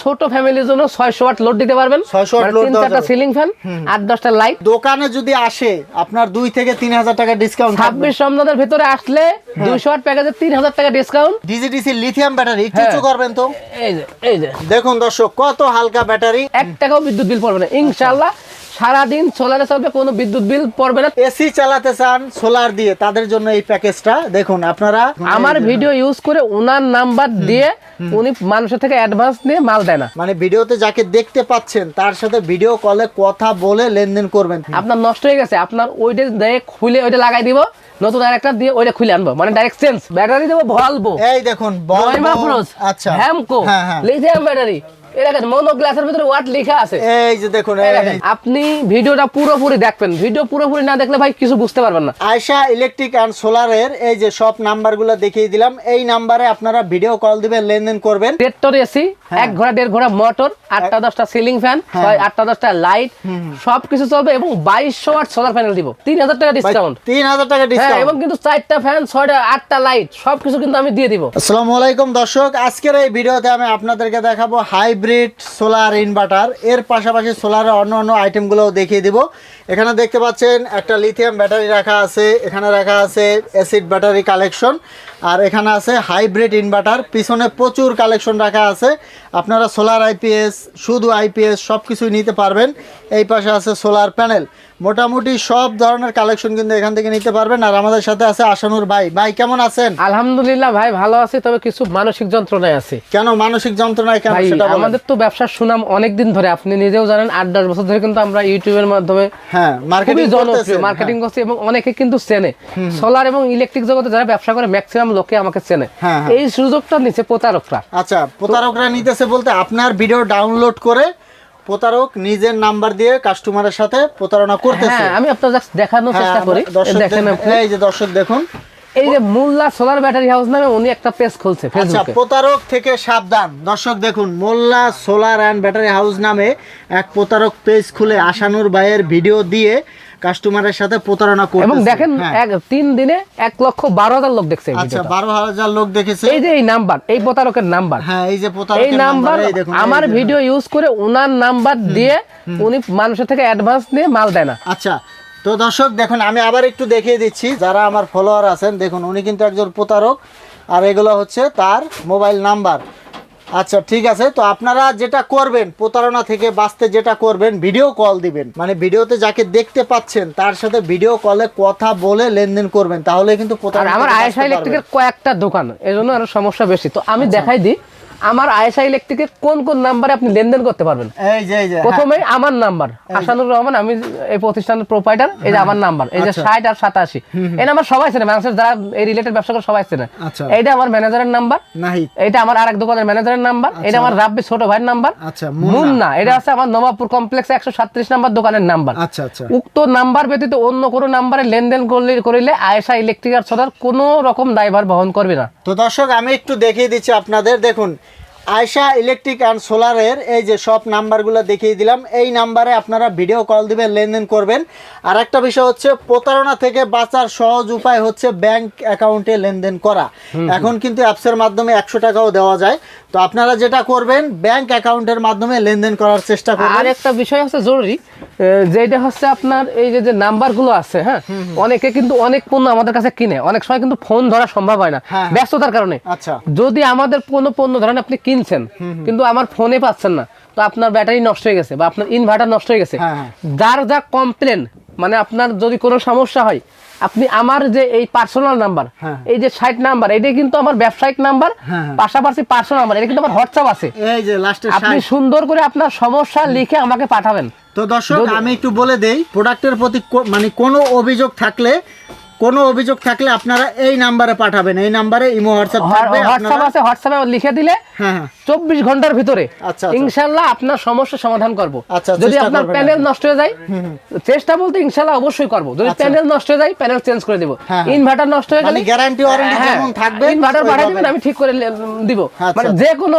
ছোট ফ্যামিলির জন্য 600 ওয়াট লোড দিতে পারবেন। 600 ওয়াট লোড দেওয়া যাবে। 3-4টা সিলিং ফ্যান, 8-10টা লাইট। দোকানে যদি আসে আপনার 2 থেকে 3000 টাকা ডিসকাউন্ট থাকবে। 26 রমজানের ভিতরে আসলে 200 ওয়াট প্যাকেজে 3000 টাকা ডিসকাউন্ট। ডিজিডিসি লিথিয়াম ব্যাটারি একটু উঁচু করবেন তো। এই যে দেখুন দর্শক কত হালকা ব্যাটারি, 1 টাকাও বিদ্যুৎ বিল পড়বে না ইনশাআল্লাহ। সারাদিন সোলারে চলবে, কোনো বিদ্যুৎ বিল পড়বে না। এসি চালাতে চান সোলার দিয়ে, তাদের জন্য এই প্যাকেজটা দেখুন। আপনারা আমার ভিডিও ইউজ করে ওনার নাম্বার দিয়ে উনি মানুষের থেকে অ্যাডভান্স নিয়ে মাল দেয় না। মানে ভিডিওতে যাকে দেখতে পাচ্ছেন তার সাথে ভিডিও কলে কথা বলে লেনদেন করবেন। আপনার নষ্ট হয়ে গেছে, আপনার ওইটা দিয়ে খুলে ওইটা লাগাই দিব, নতুন আরেকটা দিয়ে ওইটা খুলে আনবো, মানে ডাইরেক্ট চেঞ্জ। ব্যাটারি দেবো ভলভো, এই দেখুন আচ্ছা হ্যামকো লিথিয়াম ব্যাটারি। মনো গ্লাসের ভিতরে ওয়াট লেখা আছে। এই যে দেখুন, আপনি ভিডিওটা পুরোপুরি দেখবেন, ভিডিও পুরোপুরি না দেখলে ভাই কিছু বুঝতে পারবেন না। আয়শা ইলেকট্রিক অ্যান্ড সোলারের এই যে সব নাম্বারগুলো দেখিয়ে দিলাম, এই নাম্বারে আপনারা ভিডিও কল দিবেন, লেনদেন করবেন। ট্রেক্টর এসি, 1 ঘোড়া 1.5 ঘোড়া মোটর, 8-10টা সিলিং ফ্যান, 8-10টা লাইট, সবকিছু চলবে এবং 2200 ওয়াট সোলার প্যানেল দিব, 3000 টাকা ডিসকাউন্ট। 3000 টাকা ডিসকাউন্ট এবং কিন্তু 4টা ফ্যান, 6টা 8টা লাইট সবকিছু কিন্তু আমি দিয়ে দিব। আসসালামু আলাইকুম দর্শক, আজকের এই ভিডিওতে আমি আপনাদেরকে দেখাবো হাইব্রিড সোলার ইনভার্টার। এর পাশাপাশি সোলারের অন্য অন্য আইটেমগুলোও দেখিয়ে দিব। এখানে দেখতে পাচ্ছেন একটা লিথিয়াম ব্যাটারি রাখা আছে, এখানে রাখা আছে অ্যাসিড ব্যাটারি কালেকশন, আর এখানে আছে হাইব্রিড ইনভার্টার। পিছনে প্রচুর কালেকশন রাখা আছে, আপনারা সোলার আইপিএস, শুধু আইপিএস সব কিছুই নিতে পারবেন। এই পাশে আছে সোলার প্যানেল, মোটামুটি সব ধরনের কালেকশন কিন্তু এখান থেকে নিতে পারবেন। আর আমাদের সাথে আছে আশানুর ভাই। ভাই কেমন আছেন? আলহামদুলিল্লাহ ভাই ভালো আছি, তবে কিছু মানসিক যন্ত্রণায় আছি। কেন মানসিক যন্ত্রণায় কেন সেটা বলেন। আমাদের তো ব্যবসার সুনাম অনেক দিন ধরে, আপনি নিজেও জানেন, 8-10 বছর ধরে কিন্তু আমরা ইউটিউবের মাধ্যমে মার্কেটিং করছি এবং অনেকে কিন্তু চেনে। সোলার এবং ইলেকট্রিক জগতে যারা ব্যবসা করে ম্যাক্সিমাম লোকে আমাকে চেনে। এই সুযোগটা নিচে প্রতারকরা। আচ্ছা, প্রতারকরা নিতেছে বলতে আপনার ভিডিও ডাউনলোড করে প্রতারক নিজের নাম্বার দিয়ে কাস্টমারের সাথে প্রতারণা করতেছে। আমি আপনাদের জাস্ট দেখানোর চেষ্টা করি। দেখেন এই যে দর্শক দেখুন, এই যে মোল্লা সোলার ব্যাটারি হাউস নামে উনি একটা পেজ খুলছে ফেসবুকে। প্রতারক থেকে সাবধান দর্শক। দেখুন মোল্লা সোলার এন্ড ব্যাটারি হাউস নামে এক প্রতারক পেজ খুলে আশানুর ভাইয়ের ভিডিও দিয়ে কাস্টমারের সাথে প্রতারণা করতেছে। এবং দেখেন 3 দিনে 1,12,000 লোক দেখছে। আচ্ছা, 12,000 লোক দেখেছে। এই যে এই নাম্বার, এই প্রতারকের নাম্বার, হ্যাঁ এই যে প্রতারকের নাম্বার, আমার ভিডিও ইউজ করে ওনার নাম্বার দিয়ে উনি মানুষের থেকে অ্যাডভান্স নিয়ে মাল দেয় না। আচ্ছা, তো দর্শক দেখুন আমি আবার একটু দেখিয়ে দিচ্ছি, যারা আমার ফলোয়ার আছেন দেখুন, উনি কিন্তু একজন প্রতারক, আর এগুলো হচ্ছে তার মোবাইল নাম্বার। আচ্ছা ঠিক আছে, তো আপনারা যেটা করবেন, প্রতারণা থেকে বাঁচতে যেটা করবেন, ভিডিও কল দিবেন। মানে ভিডিওতে যাকে দেখতে পাচ্ছেন তার সাথে ভিডিও কলে কথা বলে লেনদেন করবেন, তাহলে কিন্তু প্রতারণা। আমার আয়েশা ইলেকট্রিকের কয়েকটা দোকান, এজন্য আরো সমস্যা বেশি। তো আমি দেখাই দিই আমার আয়েশা ইলেকট্রিকে কোন কোন নাম্বারে আপনি লেনদেন করতে পারবেন। এই যে প্রথমে আমার নাম্বার আশানুর রহমান, আমি এই প্রতিষ্ঠানের প্রোপাইটার। এই যে আমার নাম্বার, এই যে 60 আর 87, এই নাম্বার সবাই চেনে, মানুষের যারা এই রিলেটেড ব্যবসা করে সবাই চেনে। এইটা আমার ম্যানেজারের নাম্বার, এইটা আমার আরেক দোকানের ম্যানেজারের নাম্বার, এটা আমার রাব্বি ছোট ভাইয়ের নাম্বার মুন্না, এটা আছে আমার নবাবপুর কমপ্লেক্স 137 নাম্বার দোকানের নাম্বার। উক্ত নাম্বার ব্যতীত অন্য কোনো নাম্বারে লেনদেন করিলে আয়েশা ইলেকট্রিক আর সোলার কোনো রকম দায়ভার বহন করবে না। তো দর্শক আমি একটু দেখিয়ে দিচ্ছি আপনাদের। দেখুন আয়শা ইলেকট্রিক অ্যান্ড সোলারের এই যে সব নাম্বারগুলো দেখিয়ে দিলাম, এই নাম্বারে আপনারা ভিডিও কল দিবেন, লেনদেন করবেন। আর একটা বিষয় হচ্ছে, প্রতারণা থেকে বাঁচার সহজ উপায় হচ্ছে ব্যাংক অ্যাকাউন্টে লেনদেন করা। এখন কিন্তু অ্যাপসের মাধ্যমে 100 টাকাও দেওয়া যায়। তো আপনারা যেটা করবেন, ব্যাংক অ্যাকাউন্টের মাধ্যমে লেনদেন করার চেষ্টা করবেন। আর একটা বিষয় হচ্ছে জরুরি, যেটা হচ্ছে আপনার এই যে নাম্বারগুলো আছে, হ্যাঁ অনেকে কিন্তু অনেক পণ্য আমাদের কাছে কিনে, অনেক সময় কিন্তু ফোন ধরা সম্ভব হয় না ব্যস্ততার কারণে। আচ্ছা, যদি আমাদের কোনো পণ্য ধরেন আপনি কিনছেন কিন্তু আমার ফোনে পাচ্ছেন না, তো আপনার ব্যাটারি নষ্ট হয়ে গেছে বা আপনার ইনভার্টার নষ্ট হয়ে গেছে, যার যা কমপ্লেন, মানে আপনার যদি কোনো সমস্যা হয়, আপনি আমার যে এই পার্সোনাল নাম্বার, এই যে 60 নাম্বার, এটাই কিন্তু আমার ব্যবসায়িক নাম্বার, পাশাপাশি পার্সোনাল নাম্বার, এটা কিন্তু আমার হোয়াটসঅ্যাপ আছে। এই যে লাস্টে আপনি সুন্দর করে আপনার সমস্যা লিখে আমাকে পাঠাবেন। তো দর্শক আমি একটু বলে দেই, প্রোডাক্টের প্রতি মানে কোনো অভিযোগ থাকলে আপনারা এই নাম্বারে পাঠাবেন। এই নাম্বারে ইমো হোয়াটসঅ্যাপ থাকবে, হোয়াটসঅ্যাপ আছে, হোয়াটসঅ্যাপে লিখে দিলে 24 ঘন্টার ভিতরে ইনশাআল্লাহ আপনার সমস্যার সমাধান করব। যদি আপনার প্যানেল নষ্ট হয়ে যায়, চেষ্টা বলতে ইনশাআল্লাহ অবশ্যই করব। যদি প্যানেল নষ্ট হয়ে যায়, প্যানেল চেঞ্জ করে দেব। ইনভার্টার নষ্ট হয়ে গেলে গ্যারান্টি ওয়ারেন্টি যেমন থাকবে, ইনভার্টার পাঠিয়ে দিবেন, আমি ঠিক করে দিব। মানে যে কোনো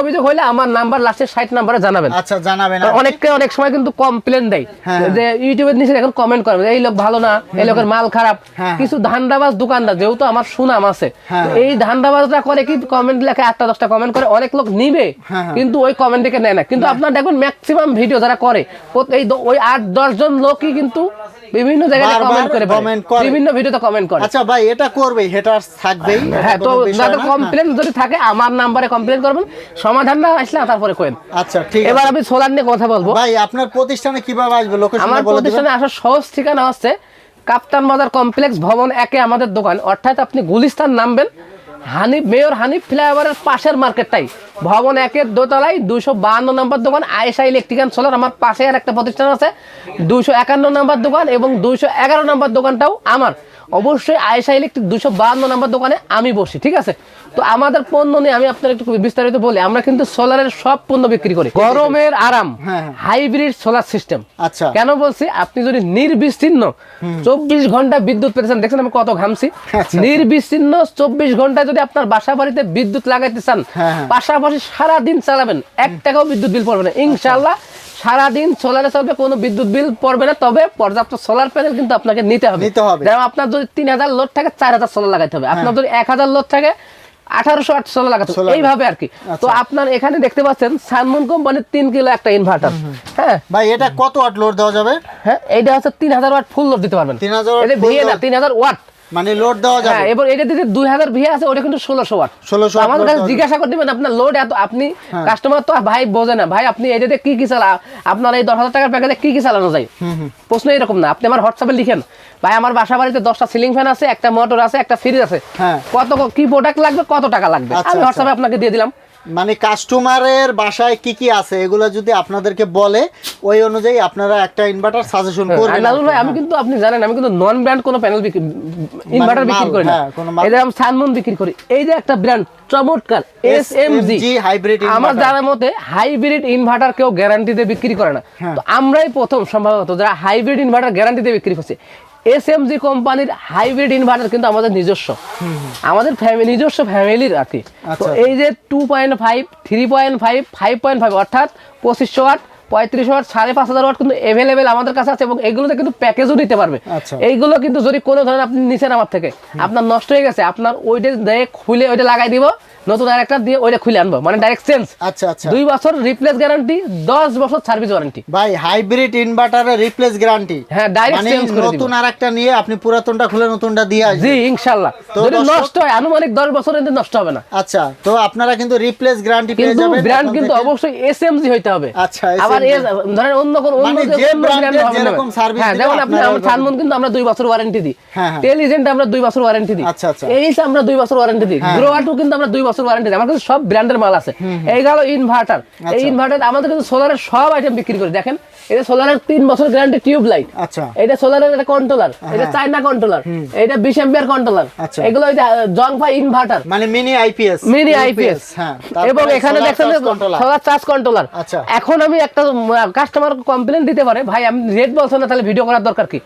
অভিযোগ হলে আমার নাম্বার লাস্টে 60 নম্বরে জানাবেন। আচ্ছা জানাবেন। অনেক সময় কিন্তু কমপ্লেন দেয় যে ইউটিউবের নিচে এখন কমেন্ট করে এই লোক ভালো না, এই লোকের মাল মাল খারাপ, কিছু ধান্দাবাজ দোকানদার, যেহেতু আমার সুনাম আছে, এই ধান্দাবাজরা করে কি কমেন্ট লেখে 8টা-10টা কমেন্ট করে, অনেক লোক নিবে কিন্তু ওই কমেন্ট দেখে নেয় না। কিন্তু আপনার দেখবেন ম্যাক্সিমাম ভিডিও যারা করে এই ওই 8-10 জন লোকই কিন্তু বিভিন্ন জায়গায় কমেন্ট করে, বিভিন্ন ভিডিওতে কমেন্ট করে। আচ্ছা ভাই, এটা করবে, হেটারস থাকবেই। হ্যাঁ, তো যাদের কমপ্লেইন যদি থাকে আমার নম্বরে কমপ্লেইন করবেন, সমাধান না আসলে তারপরে কইন। আচ্ছা ঠিক আছে। এবার আমি সোলার নিয়ে কথা বলবো। ভাই আপনার প্রতিষ্ঠানে কিভাবে আসবে, লোকেশন আমার বলে দিবেন। প্রতিষ্ঠানে আসার সহজ ঠিকানা হচ্ছে কাপ্তান বাজার কমপ্লেক্স ভবন 1-এ আমাদের দোকান, অর্থাৎ আপনি গুলিস্তান নামবেন, মেয়র হানিফ ফ্লাইওভারের পাশের মার্কেটটাই, ভবন 1-এর দোতলায় 252 নম্বর দোকান আয়েশা ইলেকট্রিক্যাল সোলার। আমার পাশে আর একটা প্রতিষ্ঠান আছে 251 নম্বর দোকান, এবং 211 নম্বর দোকানটাও আমার। অবশ্যই আয়েশা ইলেকট্রিক 252 নম্বর দোকানে আমি বসি, ঠিক আছে? তো আমাদের পণ্য নিয়ে আমি আপনার একটু বিস্তারিত বলি। আমরা কিন্তু সোলারের সব পণ্য বিক্রি করি, গরমের আরাম, হাইব্রিড সোলার সিস্টেম। আচ্ছা, কেন বলছি, আপনি যদি নির্বিচ্ছিন্ন 24 ঘন্টা বিদ্যুৎ পেয়েছেন, দেখছেন আমি কত ঘামছি, নির্বিচ্ছিন্ন 24 ঘন্টায় যদি আপনার বাসা বাড়িতে বিদ্যুৎ লাগাইতে চান, পাশাপাশি সারাদিন চালাবেন, 1 টাকাও বিদ্যুৎ বিল পড়বে না ইনশাআল্লাহ। সারাদিন সোলারে চলবে, কোনো বিদ্যুৎ বিল পড়বে না। তবে পর্যাপ্ত সোলার প্যানেল কিন্তু আপনাকে নিতে হবে। যেমন আপনার যদি 3000 লোড থাকে 4000 সোলার লাগাইতে হবে, আপনার যদি 1000 লোড থাকে 1808 সোলার লাগাতে হবে, এইভাবে আর কি। তো আপনার এখানে দেখতে পাচ্ছেন সানমুন কোম্পানির 3 কিলো একটা ইনভার্টার। হ্যাঁ ভাই, এটা কত ওয়াট লোড দেওয়া যাবে? হ্যাঁ, এইটা হচ্ছে 3000 ওয়াট ফুল লোড দিতে পারবেন। 3000 ওয়াট এটা ভিএ না, 3000 ওয়াট মানে লোড দেওয়া যাবে। হ্যাঁ, এবং এটা দিতে 2000 ভিএ আছে, ওটা কিন্তু 1600 ওয়াট। 1600 আমাদের কাছে জিজ্ঞাসা করে দিবেন আপনার লোড এত, আপনি কাস্টমার তো ভাই বোঝে না, ভাই আপনি এটাতে কি কি চালা, আপনার এই 10,000 টাকার প্যাকেজে কি কি চালানো যায়, প্রশ্ন এরকম না। আপনি আমার হোয়াটসঅ্যাপে লিখেন, ভাই আমার বাসা বাড়িতে 10টা সিলিং ফ্যান আছে, একটা মোটর আছে, একটা ফ্রিজ আছে, কত কি প্রোডাক্ট লাগবে, কত টাকা লাগবে, আমি হোয়াটসঅ্যাপে আপনাকে দিয়ে দিলাম। মানে কাস্টমারের বাসায় কি কি আছে এগুলো যদি আপনাদেরকে বলে, ওই অনুযায়ী আপনারা একটা ইনভার্টার সাজেশন করবেন। নাজুল ভাই, আমি কিন্তু, আপনি জানেন আমি কিন্তু নন ব্র্যান্ড কোনো প্যানেল ইনভার্টার বিক্রি করি না। এই যে আমি সানমুন বিক্রি করি, এই যে একটা ব্র্যান্ড চমৎকার এসএমজি হাইব্রিড। আমার জানার মতে হাইব্রিড ইনভার্টার কেউ গ্যারান্টি দিয়ে বিক্রি করে না, তো আমরাই প্রথম সম্ভবত যারা হাইব্রিড ইনভার্টার গ্যারান্টি দিয়ে বিক্রি করছে। এসএমজি কোম্পানির হাইব্রিড ইনভার্টার কিন্তু আমাদের নিজস্ব, আমাদের নিজস্ব ফ্যামিলির আর কি। তো এই যে 2.5, 3.5, 5.5 অর্থাৎ 2500 ওয়াট, 3500 ওয়াট, 5500 ওয়াট কিন্তু অ্যাভেলেবেল আমাদের কাছে আছে, এবং এগুলোতে কিন্তু প্যাকেজও নিতে পারবে। এইগুলো কিন্তু যদি কোনো ধরনের আপনি নিছেন আমার থেকে, আপনার নষ্ট হয়ে গেছে, আপনার ওইটা দিয়ে খুলে ওইটা লাগাই দিব, নতুন আরেকটা দিয়ে ওইটা খুলে আনবো, মানে ডাইরেক্ট চেঞ্জ। আচ্ছা আচ্ছা, 2 বছর রিপ্লেস গ্যারান্টি, 10 বছর সার্ভিস ওয়ারেন্টি। ভাই হাইব্রিড ইনভার্টারের রিপ্লেস গ্যারান্টি, হ্যাঁ ডাইরেক্ট চেঞ্জ করে দিব। নতুন আরেকটা নিয়ে আপনি পুরাতনটা খুলে নতুনটা দিয়ে আসবেন। জি ইনশাআল্লাহ। যদি নষ্ট হয় আনুমানিক 10 বছর এতে নষ্ট হবে না। আচ্ছা, তো আপনারা কিন্তু রিপ্লেস গ্যারান্টি পেয়ে যাবেন। কিন্তু ব্র্যান্ড কিন্তু অবশ্যই এসএমজি হইতে হবে। আচ্ছা, আবার ধরেন অন্য কোন যে ব্র্যান্ডের যেরকম সার্ভিস, হ্যাঁ যেমন আপনি আমার সানমুন কিন্তু আমরা 2 বছর ওয়ারেন্টি দিই, টেলিজেন্ট আমরা 2 বছর ওয়ারেন্টি দিই, আচ্ছা আচ্ছা, এইস আমরা 2 বছর ওয়ারেন্টি দিই, গ্রোয়াটু কিন্তু আমরা 2 বছর ওয়ারেন্টি দিই। আমার কাছে সব ব্র্যান্ডের মাল আছে। এই গেল ইনভার্টার। এই ইনভার্টার আমাদের কিন্তু সোলারের সব আইটেম বিক্রি করি। দেখেন এটা সোলারের 3 বছর গ্যারান্টি টিউব লাইট, আচ্ছা এটা সোলারের একটা কন্ট্রোলার, এটা চায়না কন্ট্রোলার, এটা 20 অ্যাম্পিয়ার কন্ট্রোলার, এগুলো ওই জংফাই ইনভার্টার মানে মিনি আইপিএস, হ্যাঁ। এবং এখানে দেখছেন সোলার চার্জ কন্ট্রোলার। এখন আমি একটা কাস্টমার কমপ্লেইন দিতে পারে, ভাই আমি রেট বলছেন না, তাহলে ভিডিও করার দরকার কি?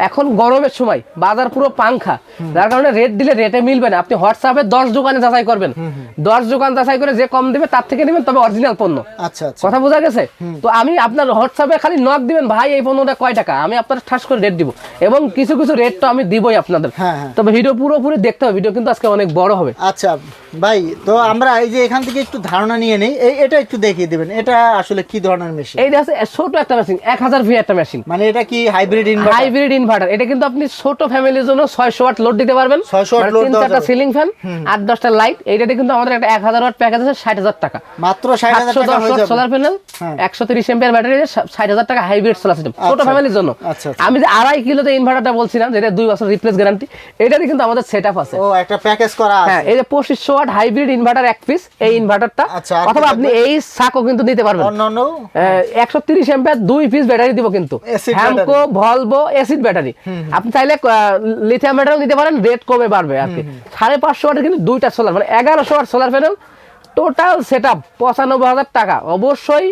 এখন গরমের সময় বাজার পুরো পাংখা, যার কারণে রেট দিলে রেটে মিলবে না। আপনি হোয়াটসঅ্যাপে 10 দোকানে যাচাই করবেন, 10 দোকান যাচাই করে যে কম দিবে তার থেকে নেবেন, তবে অরিজিনাল পণ্য। আচ্ছা, কথা বোঝা গেছে? তো আমি আপনার হোয়াটসঅ্যাপে খালি নক দিবেন, ভাই এই পণ্যটা কয় টাকা, আমি আপনার ঠাস করে রেট দিব, এবং কিছু কিছু রেট তো আমি দিবই আপনাদের। তবে ভিডিও পুরোপুরি দেখতে হবে, ভিডিও কিন্তু আজকে অনেক বড় হবে। আচ্ছা ভাই, তো আমরা এই যে এখান থেকে একটু ধারণা নিয়ে নেই, এটা একটু দেখিয়ে দিবেন, এটা আসলে কি ধরনের মেশিন? এইটা আছে ছোট একটা মেশিন, 1000 ভি একটা মেশিন। মানে এটা কি হাইব্রিড ইনভার্টার? Hybrid inverter. এটা কিন্তু আপনি ছোট ফ্যামিলির জন্য 600 ওয়াট লোড দিতে পারবেন, 600 ওয়াট লোড, 3-4টা সিলিং ফ্যান, 8-10টা লাইট। এইটাতে কিন্তু আমাদের একটা 1000 ওয়াট প্যাকেজ আছে 60000 টাকা, মাত্র 60000 টাকা হয়ে যাবে। সোলার প্যানেল, 130 এম্পিয়ার ব্যাটারি, 60000 টাকা হাইব্রিড সোলার সিস্টেম, ছোট ফ্যামিলির জন্য। আমি যে 2.5 কিলোতে ইনভার্টারটা বলছিলাম, যেটা 2 বছর রিপ্লেস গ্যারান্টি, এটাতে কিন্তু আমাদের সেটআপ আছে। ও একটা প্যাকেজ করা আছে। হ্যাঁ, এই যে 2500 ওয়াট হাইব্রিড ইনভার্টার এক পিস, এই ইনভার্টারটা, অথবা আপনি এই সাকও কিন্তু নিতে পারবেন। অন্যান্য 130 এম্পিয়ার 2 পিস ব্যাটারি দিব, কিন্তু হ্যামকো ভলভো অ্যাসিড ব্যাটারি। আপনি চাইলে লিথিয়াম ব্যাটারিও নিতে পারেন, রেট কমে বাড়বে আর কি। 550 ওয়াটের কিন্তু 2টা সোলার, মানে 1100 watt solar panel, total setup 95000 টাকা, অবশ্যই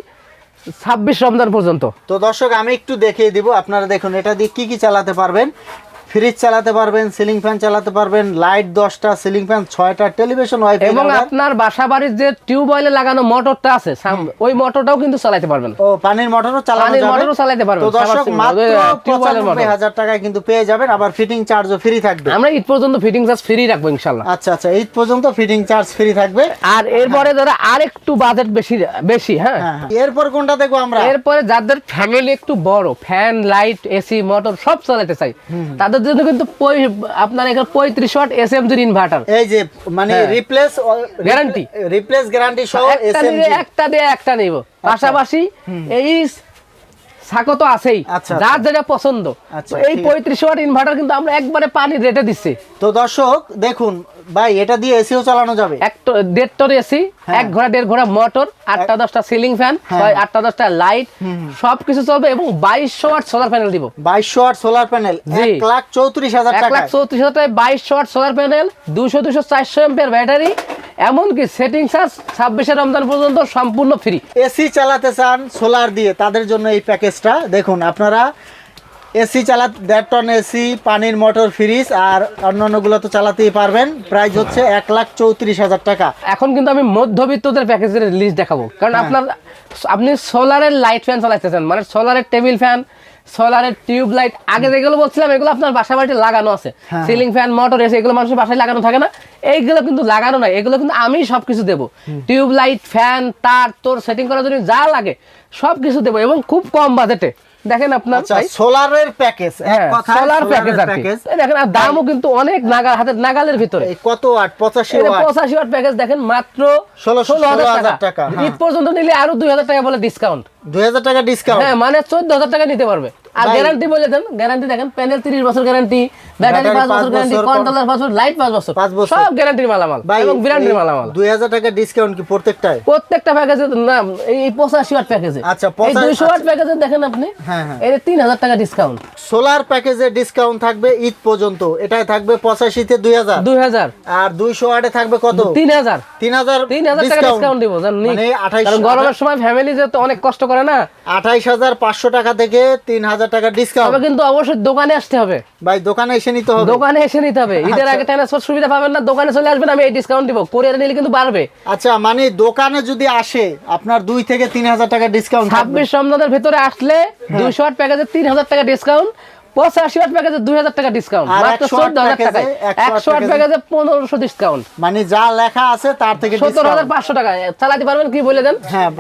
26 রমজান পর্যন্ত। তো দর্শক আমি একটু দেখিয়ে দিব, আপনারা দেখুন এটা দিয়ে কি কি চালাতে পারবেন। ফ্রিজ চালাতে পারবেন, সিলিং ফ্যান চালাতে পারবেন, লাইট 10টা, সিলিং ফ্যান 6টা, টেলিভিশন, ওয়াইফাই, এবং আপনার বাসাবাড়ির যে টিউবওয়েলে লাগানো মোটরটা আছে ওই মোটরটাও কিন্তু চালাতে পারবেন। ও পানির মোটরও চালানো যাবে, পানির মোটরও চালাতে পারবেন। তো দর্শক মাত্র টিউবওয়েলের মোটর 95,000 টাকায় কিন্তু পেয়ে যাবেন, আবার ফিটিং চার্জও ফ্রি থাকবে। আমরা ঈদ পর্যন্ত ফিটিং চার্জ ফ্রি রাখবো ইনশাআল্লাহ। আচ্ছা আচ্ছা, ঈদ পর্যন্ত ফিটিং চার্জ ফ্রি থাকবে। আর এরপরে যারা আরেকটু বাজেট বেশি হ্যাঁ, এরপর কোনটা দেখবো আমরা? এরপরে যাদের ফ্যামিলি একটু বড়, ফ্যান, লাইট, এসি, মোটর সব চালাতে চাই, তাদের জন্য কিন্তু আপনার এখানে 35 ওয়াট এসএমজি ইনভার্টার, এই যে মানে রিপ্লেস গ্যারান্টি সহ এসএমজি, একটা দিয়ে একটা নিব। পাশাপাশি এই সাকো তো আছেই, যার যেটা পছন্দ। এই 35 ওয়াট ইনভার্টার কিন্তু আমরা একবারে পানি রেটে দিচ্ছি। তো দর্শক দেখুন ভাই, এটা দিয়ে এসিও চালানো যাবে, 1.5 টন এসি, 1 ঘোড়া 1.5 ঘোড়া মোটর, 8টা 10টা সিলিং ফ্যান, 8টা 10টা লাইট, সবকিছু চলবে। এবং 2200 ওয়াট সোলার প্যানেল দিব। 2200 ওয়াট সোলার প্যানেল 1,34,000 টাকা। 1,34,000 টাকায় 2200 watt solar panel, 200 400 ampere battery, এমনকি সেটিং চার্জ 26 রমজান পর্যন্ত সম্পূর্ণ ফ্রি। এসি চালাতে চান সোলার দিয়ে, তাদের জন্য এই প্যাকেজটা দেখুন। আপনারা এসি চালাতে 1.5 টন এসি, পানির মোটর, ফ্রিজ আর অন্যান্যগুলো তো চালাতেই পারবেন। প্রাইস হচ্ছে 1,34,000 টাকা। এখন কিন্তু আমি মধ্যবিত্তদের প্যাকেজের লিস্ট দেখাবো, কারণ আপনি সোলারের লাইট ফ্যান চালাইতেছেন, মানে সোলারের টেবিল ফ্যান, সোলারের টিউব লাইট, আগে যেগুলো বলছিলাম এগুলো আপনার বাসা বাড়িতে লাগানো আছে, সিলিং ফ্যান, মোটর, এসি, এগুলো মানুষের বাসায় লাগানো থাকে না, এইগুলো কিন্তু লাগানো নাই, এগুলো কিন্তু আমি সবকিছু দেবো। টিউব লাইট, ফ্যান, তার তোর সেটিং করার জন্য যা লাগে সবকিছু দেবো, এবং খুব কম বাজেটে। দেখেন আপনার সোলারের প্যাকেজ, সোলার প্যাকেজ দেখেন, আর দামও কিন্তু অনেক হাতের নাগালের ভিতরে। কত ওয়াট? 85 ওয়াট প্যাকেজ দেখেন, মাত্র 16,000 টাকা। ঈদ পর্যন্ত নিলে আরো 2,000 টাকা বলে ডিসকাউন্ট, 2,000 টাকা ডিসকাউন্ট, হ্যাঁ, মানে 14,000 টাকা নিতে পারবে। আর গ্যারান্টি বলে দেন, গ্যারান্টি দেখেন, প্যানেল 30 বছর গ্যারান্টি, ব্যাটারি 5 বছর গ্যারান্টি, কন্ট্রোলার 5 বছর, লাইট 5 বছর, সব গ্যারান্টির মালামাল এবং ব্র্যান্ডের মালামাল। 2,000 টাকা ডিসকাউন্ট কি প্রত্যেকটায়? প্রত্যেকটা প্যাকেজের নাম এই 85 ওয়াট প্যাকেজে। আচ্ছা, এই 200 ওয়াট প্যাকেজে দেখেন আপনি, এই 3,000 টাকা ডিসকাউন্ট। সোলার প্যাকেজে ডিসকাউন্ট থাকবে ঈদ পর্যন্ত, এটাই থাকবে 85 তে 2,000, আর 200 ওয়াটে থাকবে কত? 3,000 টাকা ডিসকাউন্ট দিব, জানেন? মানে 28, কারণ গরমের সময় ফ্যামিলি যে তো অনেক কষ্ট করে না, 28,500 টাকা থেকে 3,000 টাকা ডিসকাউন্ট। তবে কিন্তু অবশ্যই দোকানে আসতে হবে ভাই, দোকানে এসে নিতে হবে, দোকানে এসে নিতে হবে। ঈদের আগে ট্রান্সপোর্ট সুবিধা পাবেন না, দোকানে চলে আসবেন, আমি এই ডিসকাউন্ট দিব। কোরিয়ারে নিলে কিন্তু বাড়বে। আচ্ছা, মানে দোকানে যদি আসে আপনার 2 থেকে 3,000 টাকা ডিসকাউন্ট। 26 রমজানের ভিতরে আসলে 200 ওয়াট প্যাকেজে 3,000 টাকা ডিসকাউন্ট, 85 ওয়াট প্যাকেজে 2,000 টাকা ডিসকাউন্ট, মাত্র 14,000 টাকায়। 100 ওয়াট প্যাকেজে 1,500 ডিসকাউন্ট, মানে যা লেখা আছে তার থেকে 17,500 টাকা চালাতে পারবেন। কি বলে দেন?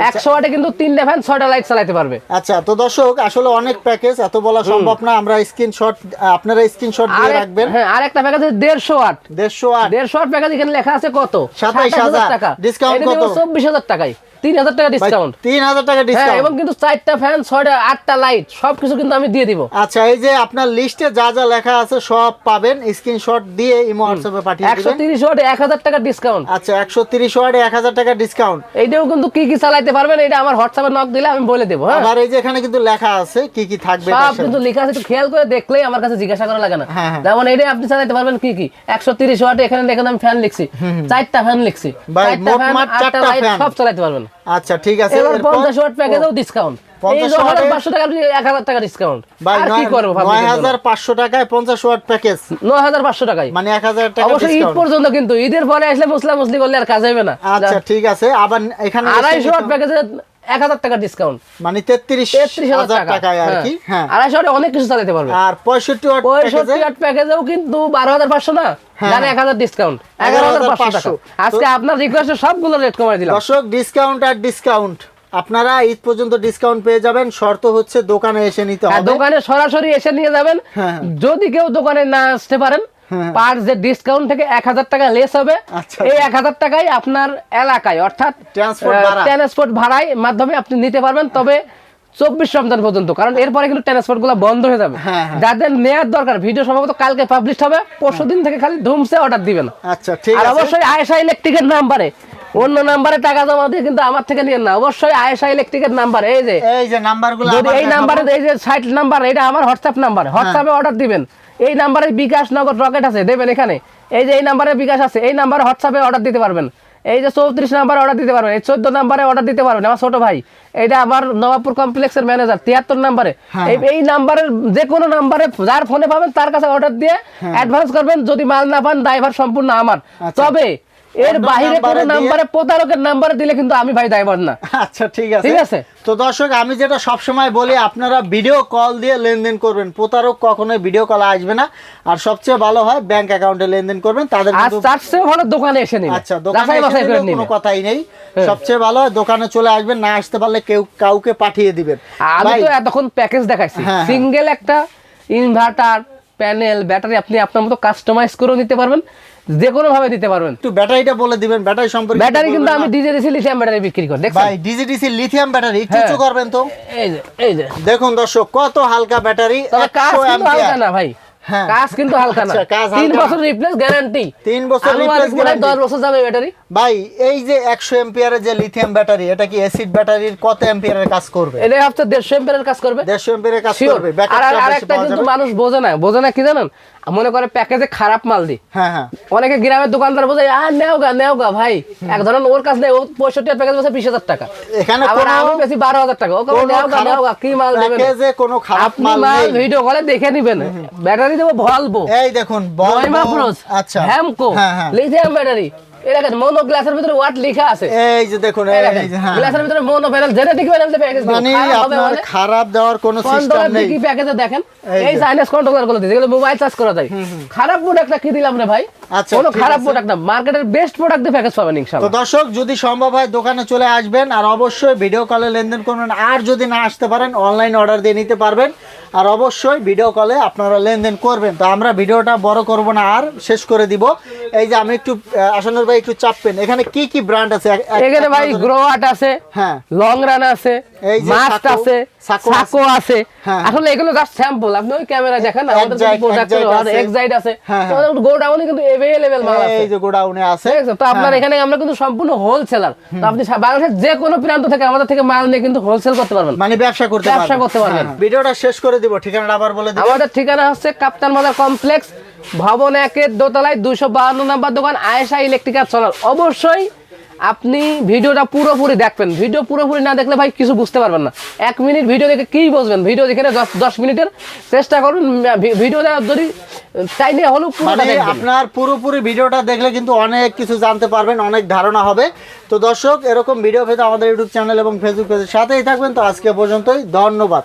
100 ওয়াটে কিন্তু 3টা ফ্যান 6টা লাইট চালাতে পারবে। আচ্ছা, তো দর্শক আসলে অনেক প্যাকেজ, এত বলা সম্ভব না, আমরা স্ক্রিনশট, আপনারা স্ক্রিনশট দিয়ে রাখবেন। হ্যাঁ, আরেকটা প্যাকেজ 150 ওয়াট, 150 ওয়াট প্যাকেজ এখানে লেখা আছে কত? 27,000 টাকা। ডিসকাউন্ট কত? 24,000 টাকায় 3,000 টাকা ডিসকাউন্ট, 3,000 টাকা ডিসকাউন্ট, এবং কিন্তু 4টা ফ্যান, 6টা 8টা লাইট সবকিছু কিন্তু আমি দিয়ে দিব। আচ্ছা, এই যে আপনার লিস্টে যা যা লেখা আছে সব পাবেন, স্ক্রিনশট দিয়ে ইমো হোয়াটসঅ্যাপে পাঠিয়ে দিবেন। 130 ওয়াটে 1,000 টাকা ডিসকাউন্ট। আচ্ছা, 130 ওয়াটে 1,000 টাকা ডিসকাউন্ট। এইটাও কিন্তু কি কি চালাতে পারবেন, এটা আমার হোয়াটসঅ্যাপে নক দিলে আমি বলে দেব। হ্যাঁ, আর এই যে এখানে কিন্তু লেখা আছে কি কি থাকবে, সব কিন্তু লেখা আছে, একটু খেয়াল করে দেখলেই আমার কাছে জিজ্ঞাসা করা লাগে না। যেমন এইটা আপনি চালাতে পারবেন কি কি। 130 ওয়াটে এখানে দেখেন আমি ফ্যান লিখছি, 4টা ফ্যান লিখছি, 4টা ফ্যান, 8টা লাইট সব চালাতে পারবেন। আচ্ছা, ঠিক আছে। এবার 50 ওয়াট প্যাকেজেও ডিসকাউন্ট, 9,500 টাকা 1,000 টাকা ডিসকাউন্ট। আর কি করব ভাবছি, 9,500 টাকায় 50 ওয়াট প্যাকেজ, 9,500 টাকায়, মানে 1,000 টাকা অবশ্যই ঈদ পর্যন্ত, কিন্তু ঈদের পরে আসলে মুসলি করলে আর কাজ হবে না। আচ্ছা, ঠিক আছে। আবার এখানে 250 ওয়াট প্যাকেজে 1,000 টাকা ডিসকাউন্ট, মানে 33,000 টাকায় আর কি। হ্যাঁ, 250 ওয়াটে অনেক কিছু চালাতে পারবে। আর 65 ওয়াট প্যাকেজেও কিন্তু 12,500 না, জানে 1,000 ডিসকাউন্ট, 11,500 টাকা। আজকে আপনার রিকোয়েস্টে সবগুলো রেট কমাই দিলাম। দর্শক, ডিসকাউন্ট আর ডিসকাউন্ট, আপনারা ঈদ পর্যন্ত ডিসকাউন্ট পেয়ে যাবেন, শর্ত হচ্ছে দোকানে এসে নিতে হবে। দোকানে সরাসরি এসে নিয়ে যাবেন। যদি কেউ দোকানে না আসতে পারেন, পার যে ডিসকাউন্ট থেকে 1,000 টাকা লেস হবে, এই 1,000 টাকায় আপনার এলাকায়, অর্থাৎ ট্রান্সপোর্ট ভাড়ায় মাধ্যমে আপনি নিতে পারবেন। তবে 24 রমজান পর্যন্ত, কারণ এরপরে কিন্তু ট্রান্সপোর্ট গুলো বন্ধ হয়ে যাবে। যাদের নেয়ার দরকার, ভিডিও সম্ভবত কালকে পাবলিশ হবে, পরশুদিন থেকে খালি ধুমসে অর্ডার দিবেন। আচ্ছা, ঠিক আছে। আর অবশ্যই আয়েশা ইলেকট্রিকের নাম্বারে, অন্য নাম্বারে টাকা জমা দিয়ে কিন্তু আমার থেকে নিয়েন না, অবশ্যই আয়েশা ইলেকট্রিকের নাম্বার, এই যে নাম্বারগুলো, যদি এই নাম্বারে, এই যে 60 নাম্বার, এটা আমার হোয়াটসঅ্যাপ নাম্বার, হোয়াটসঅ্যাপে অর্ডার দিবেন। এই নাম্বারে বিকাশ, নগদ, রকেট আছে, দেবেন এখানে। এই যে এই নাম্বারে বিকাশ আছে, এই নাম্বারে হোয়াটসঅ্যাপে অর্ডার দিতে পারবেন। এই যে 34 নাম্বারে অর্ডার দিতে পারবেন, এই 14 নাম্বারে অর্ডার দিতে পারবেন। আমার ছোট ভাই এটা আমার নবাবপুর কমপ্লেক্সের ম্যানেজার 73 নাম্বারে, এই নাম্বারের যে কোনো নাম্বারে যার ফোনে পাবেন তার কাছে অর্ডার দিয়ে অ্যাডভান্স করবেন। যদি মাল না পান ড্রাইভার সম্পূর্ণ আমার, তবে এর বাইরে কোন নাম্বারে প্রতারকের নাম্বারে দিলে কিন্তু আমি ভাই ড্রাইভার না। আচ্ছা ঠিক আছে। তো দর্শক আমি যেটা সবসময় বলি, আপনারা ভিডিও কল দিয়ে লেনদেন করবেন, প্রতারক কখনোই ভিডিও কল আসবে না। আর সবচেয়ে ভালো হয় ব্যাংক অ্যাকাউন্টে লেনদেন করবেন, তাদের কিন্তু তার চেয়ে ভালো দোকানে এসে নিন। আচ্ছা দোকানে এসে নিলে কোনো কথাই নেই, সবচেয়ে ভালো হয় দোকানে চলে আসবেন, না আসতে পারলে কাউকে পাঠিয়ে দিবেন। আমি তো এতক্ষণ প্যাকেজ দেখাইছি, সিঙ্গেল একটা ইনভার্টার প্যানেল ব্যাটারি আপনি আপনার মতো কাস্টমাইজ করে নিতে পারবেন, যে কোনো ভাবে দিতে পারবেন। একটু ব্যাটারিটা বলে দিবেন, ব্যাটারি সম্পর্কে। ব্যাটারি কিন্তু আমি ডিজেডিসি লিথিয়াম ব্যাটারি বিক্রি করি। দেখছেন ভাই ডিজেডিসি লিথিয়াম ব্যাটারি একটু উঁচু করবেন তো। এই যে দেখুন দর্শক কত হালকা ব্যাটারি, 100 অ্যাম্পিয়ার না ভাই, কাজ কিন্তু হালকা না। 3 বছর রিপ্লেস গ্যারান্টি, 3 বছর রিপ্লেস গ্যারান্টি, 10 বছর যাবে ব্যাটারি। ভাই এই যে 100 এম্পিয়ারের যে লিথিয়াম ব্যাটারি, এটা কি অ্যাসিড ব্যাটারির কত এম্পিয়ারের কাজ করবে? এটা হচ্ছে 150 এম্পিয়ারের কাজ করবে, 150 এম্পিয়ারের কাজ করবে। আর একটা কিন্তু মানুষ বোঝে না কি জানেন, মনে করে প্যাকেজে খারাপ মাল দি। অনেকে গ্রামের দোকানদার বোঝে নেও গা ভাই, এক ধরনের ওর কাছে নেই, ও 65 প্যাকেজ বসে 20,000 টাকা, এখানে আবার আমি বেশি 12,000 টাকা। ও নেও গা কি মাল দেবেন, প্যাকেজে কোনো খারাপ মাল নেই, ভিডিও কলে দেখে নেবেন। ব্যাটারি দেবো ভলভো, এই দেখুন ভলভো, আচ্ছা হ্যামকো লিথিয়াম ব্যাটারি। এই দেখেন মোনো গ্লাসের ভিতরে ওয়াট লেখা আছে, এই যে দেখুন এই যে গ্লাসের ভিতরে mono panel genetic panel package মানে আপনার খারাপ দেওয়ার কোনো সিস্টেম নেই। কি প্যাকেজে দেখেন এই চাইনিজ কন্ট্রোলার গুলো দিয়েছে, এগুলো মোবাইল চার্জ করা যায়। খারাপ প্রোডাক্টটা কি দিলাম রে ভাই? আচ্ছা কোনো খারাপ প্রোডাক্ট না, মার্কেটের বেস্ট প্রোডাক্ট দিয়ে প্যাকেজ পাবেন ইনশাআল্লাহ। তো দর্শক যদি সম্ভব হয় দোকানে চলে আসবেন, আর অবশ্যই ভিডিও কলে লেনদেন করবেন। আর যদি না আসতে পারেন অনলাইন অর্ডার দিয়ে নিতে পারবেন, আর অবশ্যই ভিডিও কলে আপনারা লেনদেন করবেন। তো আমরা ভিডিওটা বড় করব না, আর শেষ করে দিব। এই যে আমি একটু আসানুর ভাই একটু চাপবেন, এখানে কি কি ব্র্যান্ড আছে? এখানে ভাই গ্রোয়াট আছে, হ্যাঁ লং রান আছে, মাস্ট আছে, সাকো আছে। আসলে এগুলো জাস্ট স্যাম্পল, আপনি ওই ক্যামেরা দেখেন, আমাদের কিছু প্রোডাক্ট আছে, এক্সাইট আছে, আমাদের গোডাউনে কিন্তু अवेलेबल মাল আছে, এই যে গোডাউনে আছে। তো আপনার এখানে আমরা কিন্তু সম্পূর্ণ হোলসেলার, তো আপনি বাংলাদেশের যে কোনো প্রান্ত থেকে আমাদের থেকে মাল নিয়ে কিন্তু হোলসেল করতে পারবেন, মানে ব্যবসা করতে পারবেন। ভিডিওটা শেষ করে দিব, ঠিকানাটা আবার বলে দিন। আমাদের ঠিকানা হচ্ছে কাপ্তান বাজার কমপ্লেক্স, ভবন 1-এর দোতলায় 252 নম্বর দোকান, আয়েশা ইলেকট্রিক্যাল সোলার। অবশ্যই আপনি ভিডিওটা পুরোপুরি দেখবেন, ভিডিও পুরোপুরি না দেখলে ভাই কিছু বুঝতে পারবেন না। 1 মিনিট ভিডিও দেখে কি বুঝবেন? ভিডিও দেখে 10 মিনিটের চেষ্টা করুন, ভিডিও যদি চাইলে হলো আপনার পুরোপুরি ভিডিওটা দেখলে কিন্তু অনেক কিছু জানতে পারবেন, অনেক ধারণা হবে। তো দর্শক এরকম ভিডিও পেতে আমাদের ইউটিউব চ্যানেল এবং ফেসবুক পেজের সাথেই থাকবেন। তো আজকে পর্যন্তই, ধন্যবাদ।